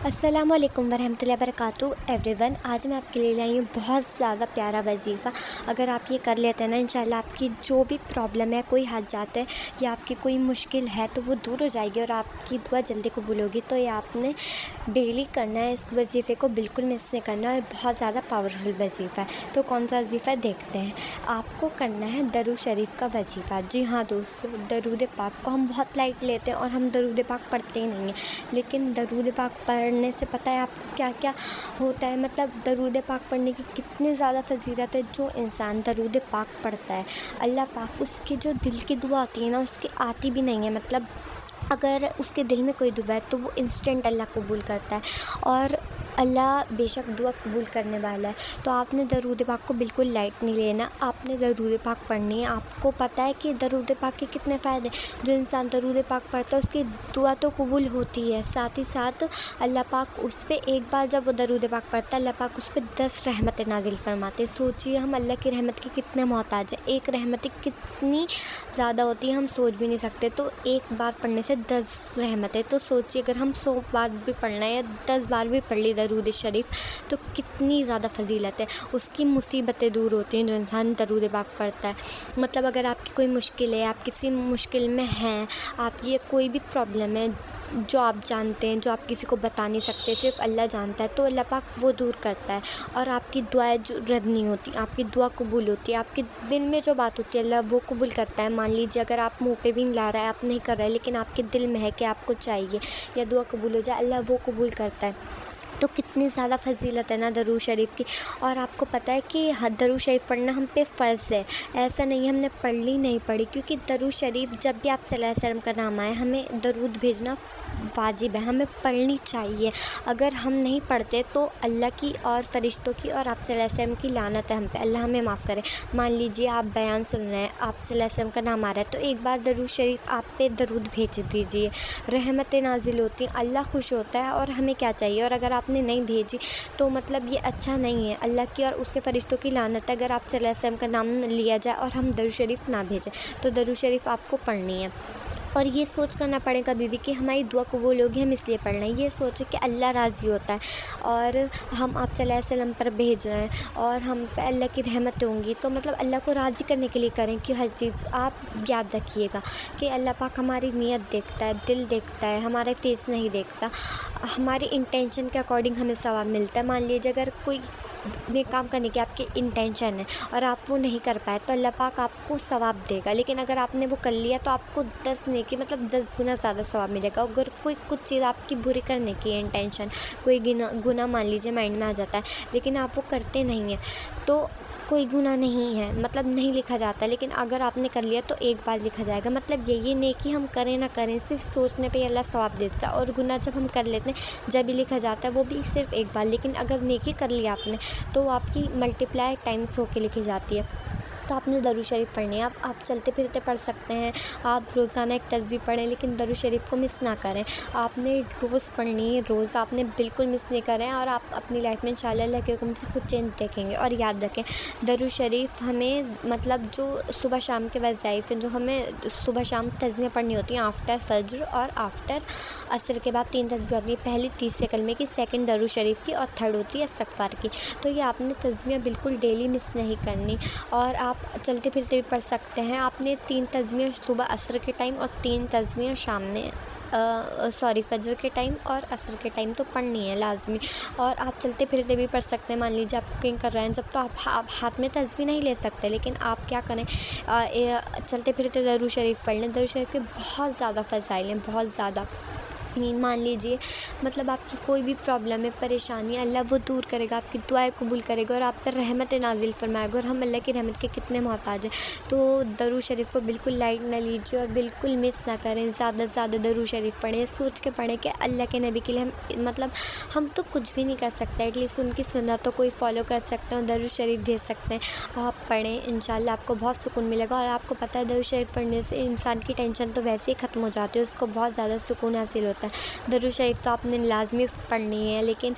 السلام علیکم ورحمۃ اللہ وبرکاتہ ایوری ون۔ آج میں آپ کے لیے لائی ہوں بہت زیادہ پیارا وظیفہ۔ اگر آپ یہ کر لیتے ہیں نا، انشاءاللہ آپ کی جو بھی پرابلم ہے، کوئی حاجات ہے یا آپ کی کوئی مشکل ہے تو وہ دور ہو جائے گی اور آپ کی دعا جلدی قبول ہوگی۔ تو یہ آپ نے ڈیلی کرنا ہے، اس وظیفے کو بالکل مس نہیں کرنا ہے، اور بہت زیادہ پاورفل وظیفہ ہے۔ تو کون سا وظیفہ دیکھتے ہیں۔ آپ کو کرنا ہے درود شریف کا وظیفہ۔ جی ہاں دوستو، درود پاک کو ہم بہت لائٹ لیتے ہیں اور ہم درود پاک پڑھتے ہی نہیں ہیں، لیکن درود پاک پڑھنے سے پتہ ہے آپ کو کیا کیا ہوتا ہے، مطلب درود پاک پڑھنے کی کتنی زیادہ فضیلت ہے۔ جو انسان درود پاک پڑھتا ہے، اللہ پاک اس کی جو دل کی دعا آتی ہے نا، اس کی آتی بھی نہیں ہے، مطلب اگر اس کے دل میں کوئی دعا ہے تو وہ انسٹنٹ اللہ قبول کرتا ہے، اور اللہ بے شک دعا قبول کرنے والا ہے۔ تو آپ نے درود پاک کو بالکل لائٹ نہیں لینا، آپ نے درود پاک پڑھنی ہے۔ آپ کو پتہ ہے کہ درود پاک کے کتنے فائدے ہیں۔ جو انسان درود پاک پڑھتا ہے اس کی دعا تو قبول ہوتی ہے، ساتھ ہی ساتھ اللہ پاک اس پہ ایک بار جب وہ درود پاک پڑھتا ہے، اللہ پاک اس پہ 10 رحمتیں نازل فرماتے ہیں۔ سوچیے ہم اللہ کی رحمت کے کتنے محتاج ہیں، ایک رحمت کتنی زیادہ ہوتی ہے ہم سوچ بھی نہیں سکتے، تو ایک بار پڑھنے سے 10 رحمتیں۔ تو سوچیے اگر ہم 100 بار بھی پڑھنا ہے یا 10 بار بھی پڑھ لی درود شریف تو کتنی زیادہ فضیلت ہے، اس کی مصیبتیں دور ہوتی ہیں جو انسان درود پاک پڑھتا ہے۔ مطلب اگر آپ کی کوئی مشکل ہے، آپ کسی مشکل میں ہیں، آپ کی کوئی بھی پرابلم ہے جو آپ جانتے ہیں، جو آپ کسی کو بتا نہیں سکتے، صرف اللہ جانتا ہے، تو اللہ پاک وہ دور کرتا ہے، اور آپ کی دعائیں جو رد نہیں ہوتی، آپ کی دعا قبول ہوتی ہے، آپ کے دل میں جو بات ہوتی ہے اللہ وہ قبول کرتا ہے۔ مان لیجیے اگر آپ منہ پہ بھی نہیں لا رہا ہے، آپ نہیں کر رہے، لیکن آپ کے دل میں ہے کہ آپ کو چاہیے یا دعا قبول ہو جائے، اللہ وہ قبول کرتا ہے۔ تو کتنی زیادہ فضیلت ہے نا درود شریف کی۔ اور آپ کو پتہ ہے کہ درود شریف پڑھنا ہم پہ فرض ہے، ایسا نہیں ہے ہم نے پڑھ لی نہیں پڑھی، کیونکہ درود شریف جب بھی آپ صلی اللہ علیہ وسلم کا نام آئے ہمیں درود بھیجنا واجب ہے، ہمیں پڑھنی چاہیے۔ اگر ہم نہیں پڑھتے تو اللہ کی اور فرشتوں کی اور آپ صلی اللہ علیہ وسلم کی لعنت ہے ہم پہ، اللہ ہمیں معاف کرے۔ مان لیجیے آپ بیان سن رہے ہیں، آپ صلی اللہ علیہ وسلم کا نام آ رہا ہے، تو ایک بار درود شریف آپ پہ درود بھیج دیجیے، رحمتیں نازل ہوتی ہیں، اللہ خوش ہوتا ہے، اور ہمیں کیا چاہیے۔ اور اگر آپ نے نہیں بھیجی تو مطلب یہ اچھا نہیں ہے، اللہ کی اور اس کے فرشتوں کی لعنت ہے اگر آپ صلی اللہ علیہ وسلم کا نام لیا جائے اور ہم درود شریف نہ بھیجیں۔ تو درود شریف آپ کو پڑھنی ہے، اور یہ سوچ کر نہ پڑھیں کبھی بھی کہ ہماری دعا قبول ہوگی ہم اس لیے پڑھ رہے ہیں، یہ سوچیں کہ اللہ راضی ہوتا ہے اور ہم آپ صلی اللہ علیہ وسلم پر بھیج رہے ہیں اور ہم پہ اللہ کی رحمت ہوں گی، تو مطلب اللہ کو راضی کرنے کے لیے کریں کہ ہر چیز آپ یاد رکھیے گا کہ اللہ پاک ہماری نیت دیکھتا ہے، دل دیکھتا ہے، ہمارے فیس نہیں دیکھتا، ہماری انٹینشن کے اکارڈنگ ہمیں ثواب ملتا ہے۔ مان لیجیے اگر کوئی نیک کام کرنے کی آپ کی انٹینشن ہے اور آپ وہ نہیں کر پائے تو اللہ پاک آپ کو ثواب دے گا، لیکن اگر آپ نے وہ کر لیا تو آپ کو 10 نیکی مطلب 10 گنا زیادہ ثواب ملے گا۔ اگر کوئی کچھ چیز آپ کی بری کرنے کی ہے انٹینشن، کوئی گناہ مان لیجیے مائنڈ میں آ جاتا ہے لیکن آپ وہ کرتے نہیں ہیں تو کوئی گناہ نہیں ہے، مطلب نہیں لکھا جاتا، لیکن اگر آپ نے کر لیا تو ایک بار لکھا جائے گا۔ مطلب یہ نیکی ہم کریں نہ کریں، صرف سوچنے پہ اللہ ثواب دے دیتا ہے، اور گناہ جب ہم کر لیتے ہیں جب ہی لکھا جاتا ہے، وہ بھی صرف ایک بار، لیکن اگر نیکی کر لی آپ نے تو وہ آپ کی ملٹیپلائی ٹائمس ہو کے لکھی جاتی ہے۔ تو آپ نے درود شریف پڑھنی ہے، آپ چلتے پھرتے پڑھ سکتے ہیں، آپ روزانہ ایک تسبیح پڑھیں، لیکن درود شریف کو مس نہ کریں۔ آپ نے روز پڑھنی ہے، روز آپ نے بالکل مس نہیں کریں، اور آپ اپنی لائف میں انشاءاللہ اللہ کے حکم سے خود چینج دیکھیں گے۔ اور یاد رکھیں درود شریف ہمیں مطلب جو صبح شام کے وظائف ہیں جو ہمیں صبح شام تسبیحیں پڑھنی ہوتی ہیں، آفٹر فجر اور آفٹر عصر کے بعد 3 تسبیح ہوتی ہیں، پہلی تیسرے کلمے کی، سیکنڈ درود شریف کی، اور تھرڈ ہوتی ہے استغفار کی۔ تو یہ آپ نے تسبیحیں بالکل ڈیلی مس نہیں کرنی، اور آپ چلتے پھرتے بھی پڑھ سکتے ہیں۔ آپ نے 3 تسبیحیں صبح عصر کے ٹائم اور 3 تسبیحیں شام میں فجر کے ٹائم اور عصر کے ٹائم تو پڑھنی ہے لازمی۔ اور آپ چلتے پھرتے بھی پڑھ سکتے ہیں، مان لیجیے آپ کوکنگ کر رہے ہیں جب، تو آپ ہاتھ میں تسبیح نہیں لے سکتے، لیکن آپ کیا کریں، چلتے پھرتے درود شریف پڑھ لیں۔ درود شریف کے بہت زیادہ فضائل ہیں، بہت زیادہ۔ مان لیجیے مطلب آپ کی کوئی بھی پرابلم ہے، پریشانی ہے، اللہ وہ دور کرے گا، آپ کی دعائیں قبول کرے گا اور آپ پر رحمت نازل فرمائے گا، اور ہم اللہ کی رحمت کے کتنے محتاج ہیں۔ تو درود شریف کو بالکل لائٹ نہ لیجیے اور بالکل مس نہ کریں، زیادہ سے زیادہ درود شریف پڑھیں، سوچ کے پڑھیں کہ اللہ کے نبی کے لیے ہم تو کچھ بھی نہیں کر سکتے، ایٹ لیسٹ ان کی سنتوں کو فالو کر سکتے ہیں، درود شریف بھیج سکتے ہیں۔ آپ پڑھیں، انشاءاللہ آپ کو بہت سکون ملے گا، اور آپ کو پتہ ہے درود شریف پڑھنے سے انسان کی ٹینشن تو ویسے ہی ختم ہو جاتی ہے، اس کو بہت زیادہ سکون حاصل ہوتا ہے۔ درود شریف تو آپ نے لازمی پڑھنی ہے، لیکن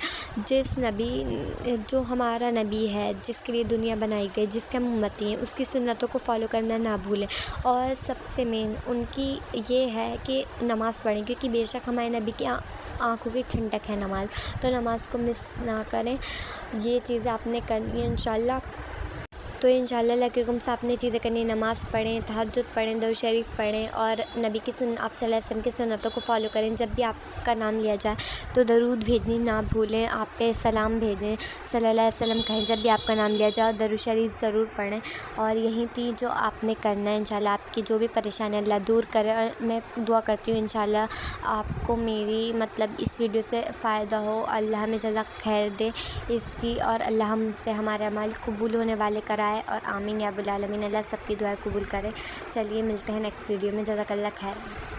جو ہمارا نبی ہے، جس کے لیے دنیا بنائی گئی، جس کے ہم امتی ہیں، اس کی سنتوں کو فالو کرنا نہ بھولیں، اور سب سے مین ان کی یہ ہے کہ نماز پڑھیں، کیونکہ بے شک ہمارے نبی کی آنکھوں کی ٹھنڈک ہے نماز، تو نماز کو مس نہ کریں، یہ چیزیں آپ نے کرنی ہے انشاءاللہ۔ تو انشاءاللہ اللہ کے حکم سے آپ نے چیزیں کرنی، نماز پڑھیں، تہجد پڑھیں، درود شریف پڑھیں، اور نبی کی آپ صلی اللہ علیہ وسلم کی سنتوں کو فالو کریں۔ جب بھی آپ کا نام لیا جائے تو درود بھیجنی نہ بھولیں، آپ پہ سلام بھیجیں، صلی اللہ علیہ وسلم کہیں جب بھی آپ کا نام لیا جائے، درود شریف ضرور پڑھیں۔ اور یہی تھی جو آپ نے کرنا ہے انشاءاللہ، آپ کی جو بھی پریشانی اللہ دور کرے، اور میں دعا کرتی ہوں انشاءاللہ آپ کو میری اس ویڈیو سے فائدہ ہو، اللہ ہمیں جزاک خیر دے اس کی، اور اللہ ہم سے ہمارے اعمال قبول ہونے والے کرائے، اور آمین یا رب العالمین، اللہ سب کی دعائیں قبول کرے۔ چلیے ملتے ہیں نیکسٹ ویڈیو میں، جزاک اللہ خیر۔